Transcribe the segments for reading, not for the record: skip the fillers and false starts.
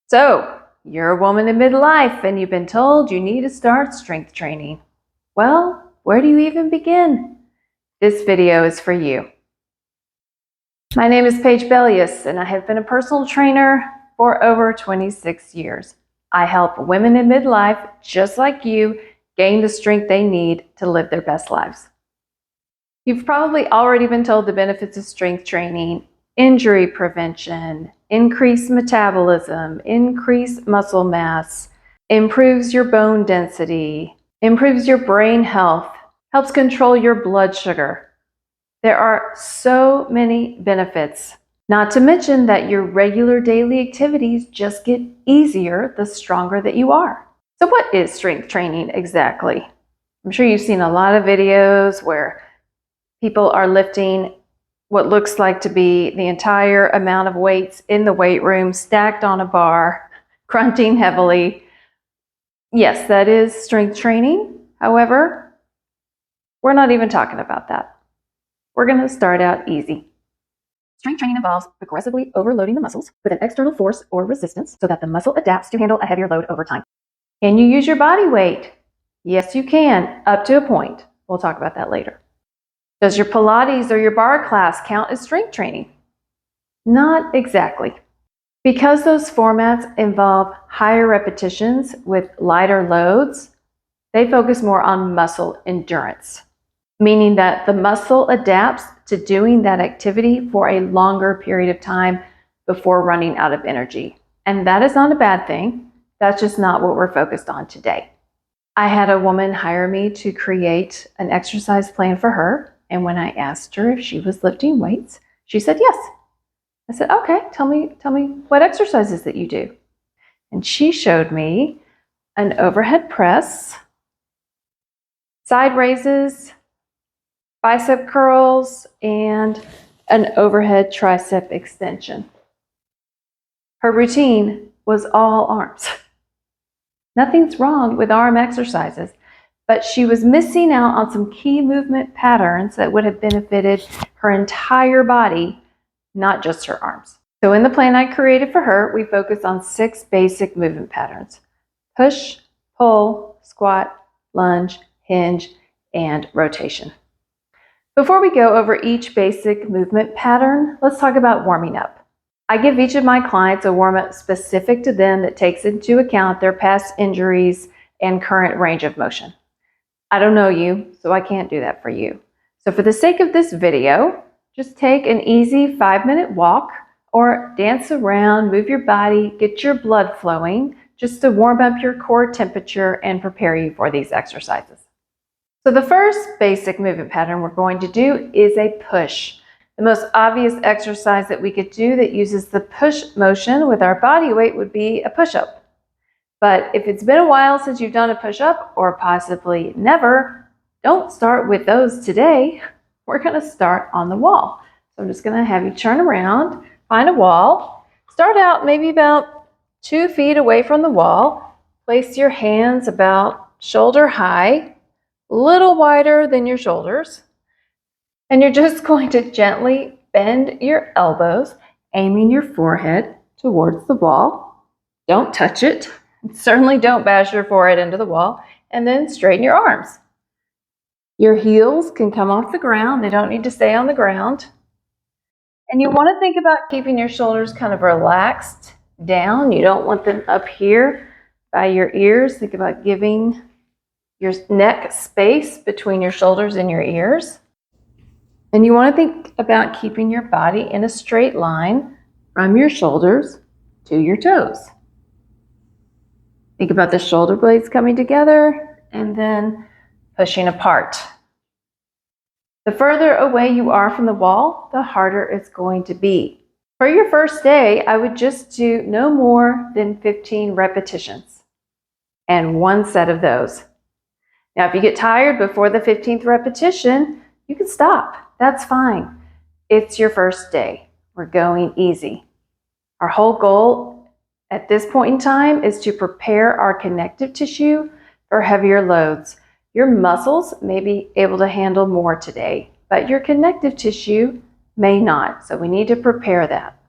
So, you're a woman in midlife and you've been told you need to start strength training. Well, where do you even begin? This video is for you. My name is Paige Bellius and I have been a personal trainer for over 26 years. I help women in midlife, just like you, gain the strength they need to live their best lives. You've probably already been told the benefits of strength training: injury prevention, increased metabolism, increased muscle mass, improves your bone density, improves your brain health, helps control your blood sugar. There are so many benefits, not to mention that your regular daily activities just get easier the stronger that you are. So what is strength training exactly? I'm sure you've seen a lot of videos where people are lifting what looks like to be the entire amount of weights in the weight room stacked on a bar, grunting heavily. Yes, that is strength training. However, we're not even talking about that. We're going to start out easy. Strength training involves progressively overloading the muscles with an external force or resistance so that the muscle adapts to handle a heavier load over time. Can you use your body weight? Yes, you can, up to a point. We'll talk about that later. Does your Pilates or your bar class count as strength training? Not exactly. Because those formats involve higher repetitions with lighter loads, they focus more on muscle endurance, meaning that the muscle adapts to doing that activity for a longer period of time before running out of energy. And that is not a bad thing. That's just not what we're focused on today. I had a woman hire me to create an exercise plan for her. And when I asked her if she was lifting weights, she said yes. I said, okay, tell me what exercises that you do. And she showed me an overhead press, side raises, bicep curls, and an overhead tricep extension. Her routine was all arms. Nothing's wrong with arm exercises, but she was missing out on some key movement patterns that would have benefited her entire body, not just her arms. So in the plan I created for her, we focus on 6 basic movement patterns: push, pull, squat, lunge, hinge, and rotation. Before we go over each basic movement pattern, let's talk about warming up. I give each of my clients a warm-up specific to them that takes into account their past injuries and current range of motion. I don't know you, so I can't do that for you. So for the sake of this video, just take an easy 5-minute walk or dance around, move your body, get your blood flowing, just to warm up your core temperature and prepare you for these exercises. So the first basic movement pattern we're going to do is a push. The most obvious exercise that we could do that uses the push motion with our body weight would be a push-up. But if it's been a while since you've done a push-up, or possibly never, don't start with those today. We're going to start on the wall. So I'm just going to have you turn around, find a wall, start out maybe about 2 feet away from the wall, place your hands about shoulder high, a little wider than your shoulders, and you're just going to gently bend your elbows, aiming your forehead towards the wall. Don't touch it. Certainly don't bash your forehead into the wall, and then straighten your arms. Your heels can come off the ground. They don't need to stay on the ground. And you want to think about keeping your shoulders kind of relaxed down. You don't want them up here by your ears. Think about giving your neck space between your shoulders and your ears. And you want to think about keeping your body in a straight line from your shoulders to your toes. Think about the shoulder blades coming together and then pushing apart. The further away you are from the wall, the harder it's going to be. For your first day, I would just do no more than 15 repetitions and 1 set of those. Now, if you get tired before the 15th repetition, you can stop. That's fine. It's your first day. We're going easy. Our whole goal at this point in time is to prepare our connective tissue for heavier loads. Your muscles may be able to handle more today, but your connective tissue may not. So we need to prepare that.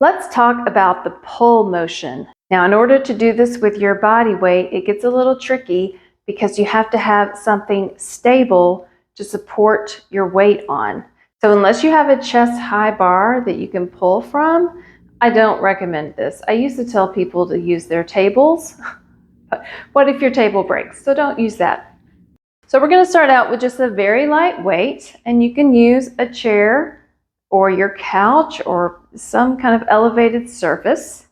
Let's talk about the pull motion. Now, in order to do this with your body weight, it gets a little tricky because you have to have something stable to support your weight on. So unless you have a chest high bar that you can pull from, I don't recommend this. I used to tell people to use their tables, but what if your table breaks? So don't use that. So we're going to start out with just a very light weight, and you can use a chair or your couch or some kind of elevated surface.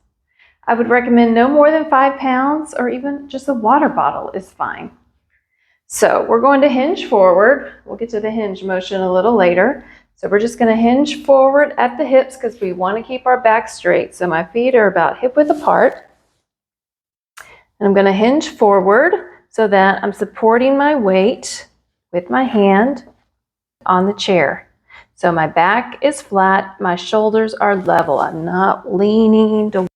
I would recommend no more than 5 pounds, or even just a water bottle is fine. So we're going to hinge forward. We'll get to the hinge motion a little later. So we're just going to hinge forward at the hips because we want to keep our back straight. So my feet are about hip width apart. And I'm going to hinge forward so that I'm supporting my weight with my hand on the chair. So my back is flat, my shoulders are level. I'm not leaning to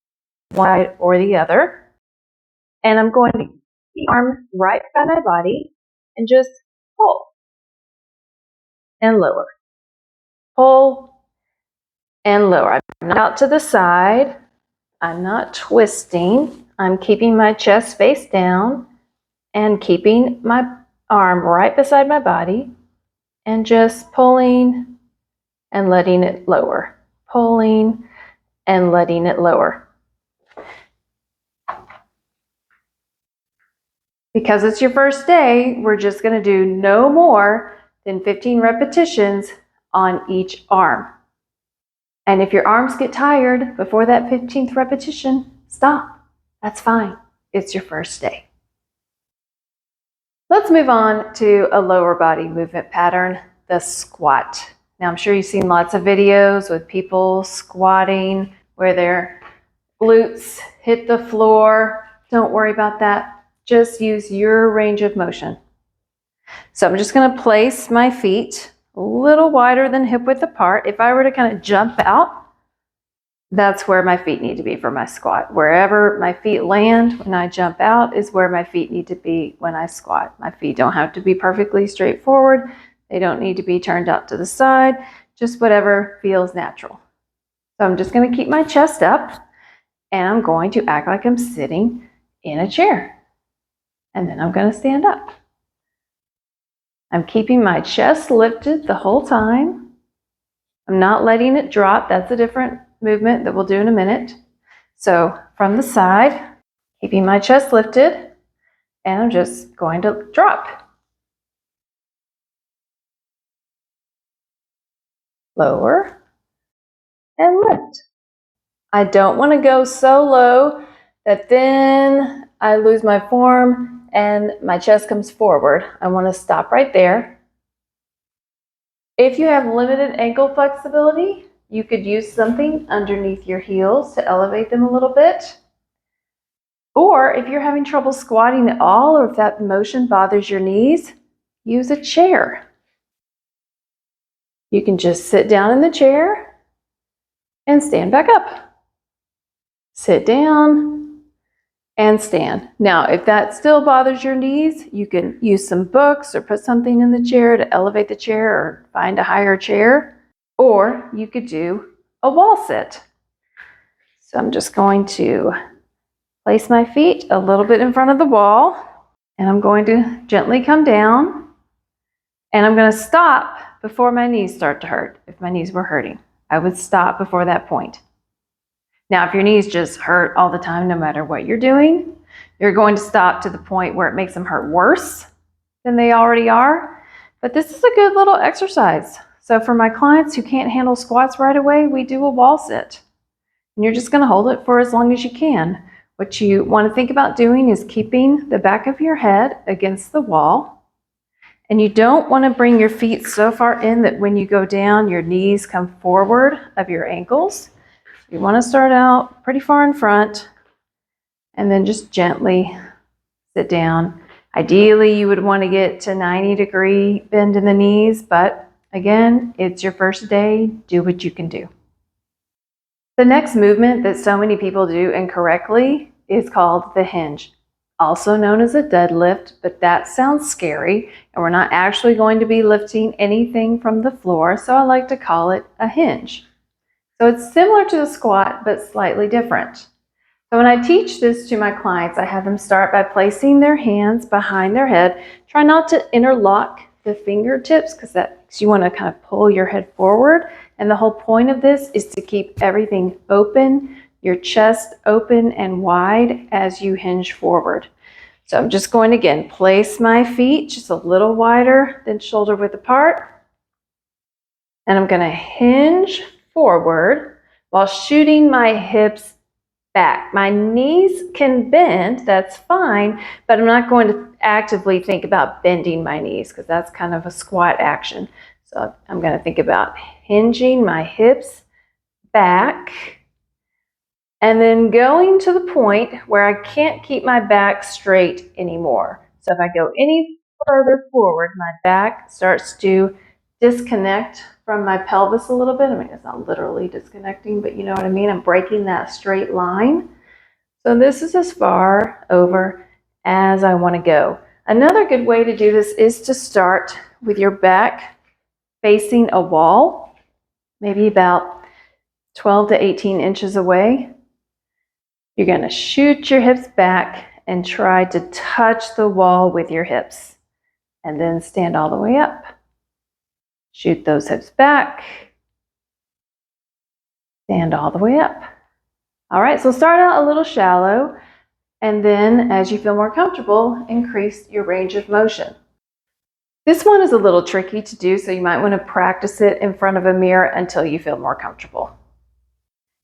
one or the other. And I'm going to keep the arms right by my body and just pull and lower. Pull and lower. I'm not out to the side. I'm not twisting. I'm keeping my chest face down and keeping my arm right beside my body and just pulling and letting it lower. Pulling and letting it lower. Because it's your first day, we're just going to do no more than 15 repetitions on each arm. And if your arms get tired before that 15th repetition, stop. That's fine. It's your first day. Let's move on to a lower body movement pattern, the squat. Now, I'm sure you've seen lots of videos with people squatting where their glutes hit the floor. Don't worry about that. Just use your range of motion. So I'm just going to place my feet a little wider than hip width apart. If I were to kind of jump out, that's where my feet need to be for my squat. Wherever my feet land when I jump out is where my feet need to be when I squat. My feet don't have to be perfectly straight forward. They don't need to be turned out to the side, just whatever feels natural. So I'm just going to keep my chest up, and I'm going to act like I'm sitting in a chair. And then I'm going to stand up. I'm keeping my chest lifted the whole time. I'm not letting it drop. That's a different movement that we'll do in a minute. So from the side, keeping my chest lifted, and I'm just going to drop. Lower and lift. I don't want to go so low that then I lose my form and my chest comes forward. I want to stop right there. If you have limited ankle flexibility, you could use something underneath your heels to elevate them a little bit. Or if you're having trouble squatting at all, or if that motion bothers your knees, use a chair. You can just sit down in the chair and stand back up. Sit down and stand. Now, if that still bothers your knees, you can use some books or put something in the chair to elevate the chair or find a higher chair. Or you could do a wall sit. So I'm just going to place my feet a little bit in front of the wall, and I'm going to gently come down, and I'm going to stop before my knees start to hurt. If my knees were hurting, I would stop before that point. Now, if your knees just hurt all the time, no matter what you're doing, you're going to stop to the point where it makes them hurt worse than they already are. But this is a good little exercise. So for my clients who can't handle squats right away, we do a wall sit. And you're just going to hold it for as long as you can. What you want to think about doing is keeping the back of your head against the wall. And you don't want to bring your feet so far in that when you go down, your knees come forward of your ankles. You want to start out pretty far in front and then just gently sit down. Ideally, you would want to get to 90-degree bend in the knees, but again, it's your first day. Do what you can do. The next movement that so many people do incorrectly is called the hinge, also known as a deadlift, but that sounds scary, and we're not actually going to be lifting anything from the floor, so I like to call it a hinge. So it's similar to the squat, but slightly different. So when I teach this to my clients, I have them start by placing their hands behind their head. Try not to interlock the fingertips because you want to kind of pull your head forward. And the whole point of this is to keep everything open, your chest open and wide as you hinge forward. So I'm just going to, again, place my feet just a little wider than shoulder width apart. And I'm going to hinge forward while shooting my hips back. My knees can bend, that's fine, but I'm not going to actively think about bending my knees because that's kind of a squat action. So I'm going to think about hinging my hips back and then going to the point where I can't keep my back straight anymore. So if I go any further forward, my back starts to disconnect from my pelvis a little bit. I mean, it's not literally disconnecting, but you know what I mean? I'm breaking that straight line. So this is as far over as I want to go. Another good way to do this is to start with your back facing a wall, maybe about 12 to 18 inches away. You're going to shoot your hips back and try to touch the wall with your hips, and then stand all the way up. Shoot those hips back, stand all the way up. All right, so start out a little shallow, and then as you feel more comfortable, increase your range of motion. This one is a little tricky to do, so you might want to practice it in front of a mirror until you feel more comfortable.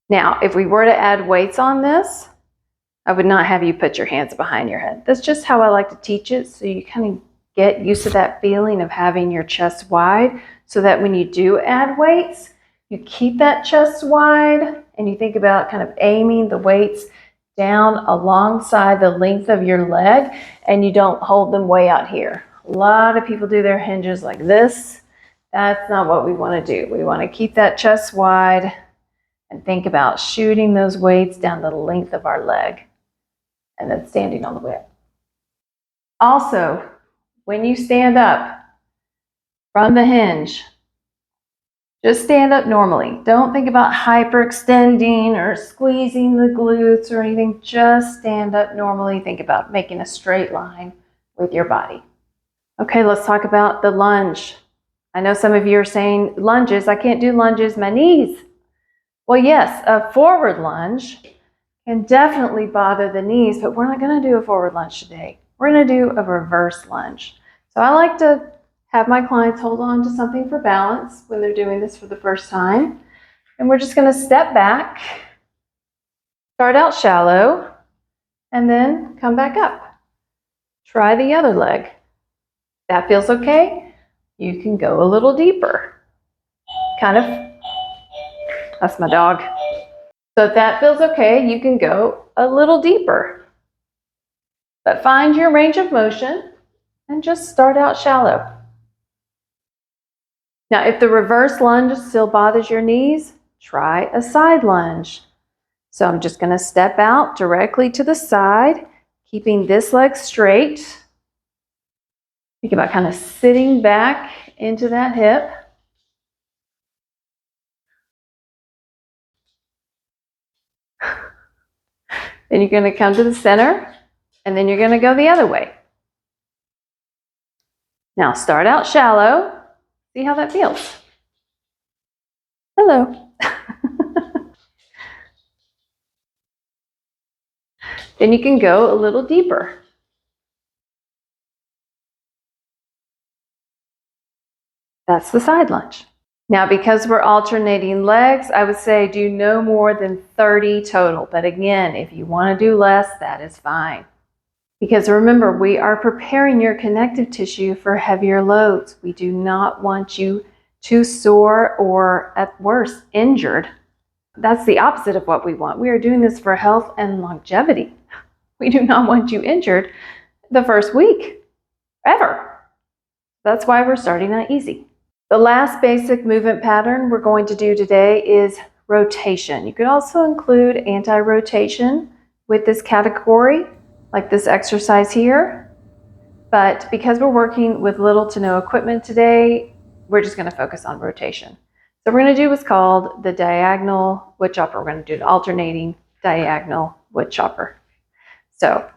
Now, if we were to add weights on this, I would not have you put your hands behind your head. That's just how I like to teach it, so you kind of get used to that feeling of having your chest wide, so that when you do add weights, you keep that chest wide and you think about kind of aiming the weights down alongside the length of your leg, and you don't hold them way out here. A lot of people do their hinges like this. That's not what we want to do. We want to keep that chest wide and think about shooting those weights down the length of our leg and then standing all the way up. Also, when you stand up from the hinge, just stand up normally. Don't think about hyperextending or squeezing the glutes or anything. Just stand up normally. Think about making a straight line with your body. Okay, let's talk about the lunge. I know some of you are saying lunges. I can't do lunges, my knees. Well, yes, a forward lunge can definitely bother the knees, but we're not going to do a forward lunge today. We're going to do a reverse lunge. So I like to have my clients hold on to something for balance when they're doing this for the first time. And we're just going to step back, start out shallow, and then come back up. Try the other leg. If that feels okay, you can go a little deeper. That's my dog. So if that feels okay, you can go a little deeper. But find your range of motion and just start out shallow. Now, if the reverse lunge still bothers your knees, try a side lunge. So I'm just going to step out directly to the side, keeping this leg straight. Think about kind of sitting back into that hip. Then you're going to come to the center, and then you're going to go the other way. Now start out shallow. See how that feels. Hello. Then you can go a little deeper. That's the side lunge. Now, because we're alternating legs, I would say do no more than 30 total. But again, if you want to do less, that is fine. Because remember, we are preparing your connective tissue for heavier loads. We do not want you too sore or, at worst, injured. That's the opposite of what we want. We are doing this for health and longevity. We do not want you injured the first week, ever. That's why we're starting out easy. The last basic movement pattern we're going to do today is rotation. You could also include anti-rotation with this category, like this exercise here. But because we're working with little to no equipment today, we're just going to focus on rotation. So we're going to do what's called the diagonal wood chopper. We're going to do an alternating diagonal wood chopper. So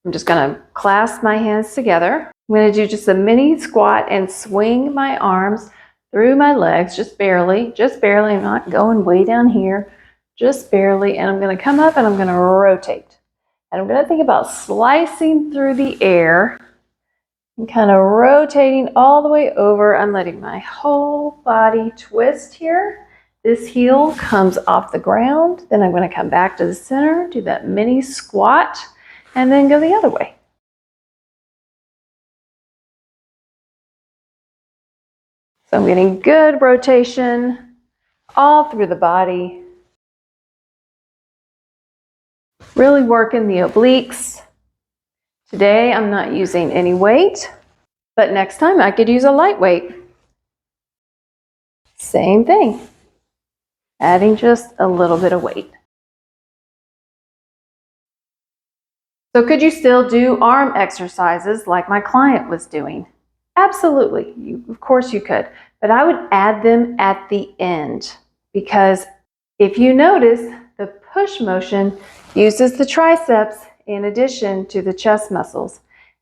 I'm just going to clasp my hands together. I'm going to do just a mini squat and swing my arms through my legs, just barely. I'm not going way down here, just barely. And I'm going to come up and I'm going to rotate. And I'm going to think about slicing through the air and kind of rotating all the way over. I'm letting my whole body twist here. This heel comes off the ground. Then I'm going to come back to the center, do that mini squat, and then go the other way. So I'm getting good rotation all through the body. Really working the obliques. Today I'm not using any weight, but next time I could use a light weight. Same thing, adding just a little bit of weight. So could you still do arm exercises like my client was doing? Absolutely, of course you could, but I would add them at the end, because if you notice, the push motion uses the triceps in addition to the chest muscles,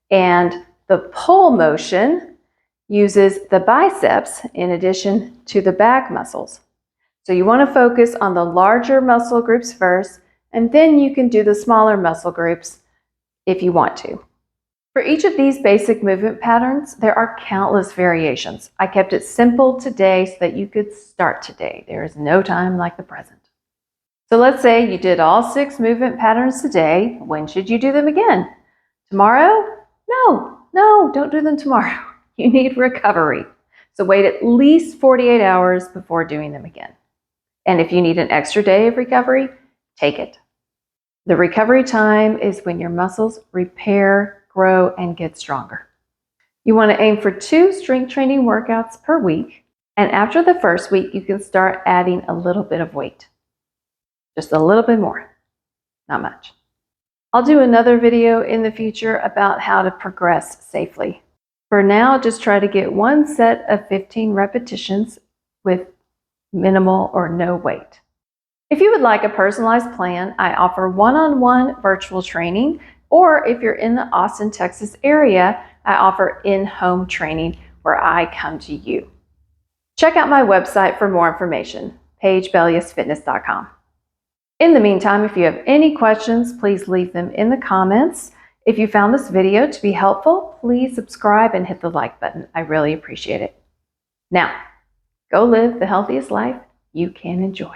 and the pull motion uses the biceps in addition to the back muscles. So you want to focus on the larger muscle groups first, and then you can do the smaller muscle groups if you want to. For each of these basic movement patterns, there are countless variations. I kept it simple today so that you could start today. There is no time like the present. So let's say you did all 6 movement patterns today. When should you do them again? Tomorrow? No, don't do them tomorrow. You need recovery. So wait at least 48 hours before doing them again. And if you need an extra day of recovery, take it. The recovery time is when your muscles repair, grow, and get stronger. You want to aim for 2 strength training workouts per week. And after the first week, you can start adding a little bit of weight. Just a little bit more, not much. I'll do another video in the future about how to progress safely. For now, just try to get 1 set of 15 repetitions with minimal or no weight. If you would like a personalized plan, I offer one-on-one virtual training, or if you're in the Austin, Texas area, I offer in-home training where I come to you. Check out my website for more information, healthiest.com. In the meantime, if you have any questions, please leave them in the comments. If you found this video to be helpful, please subscribe and hit the like button. I really appreciate it. Now, go live the healthiest life you can enjoy.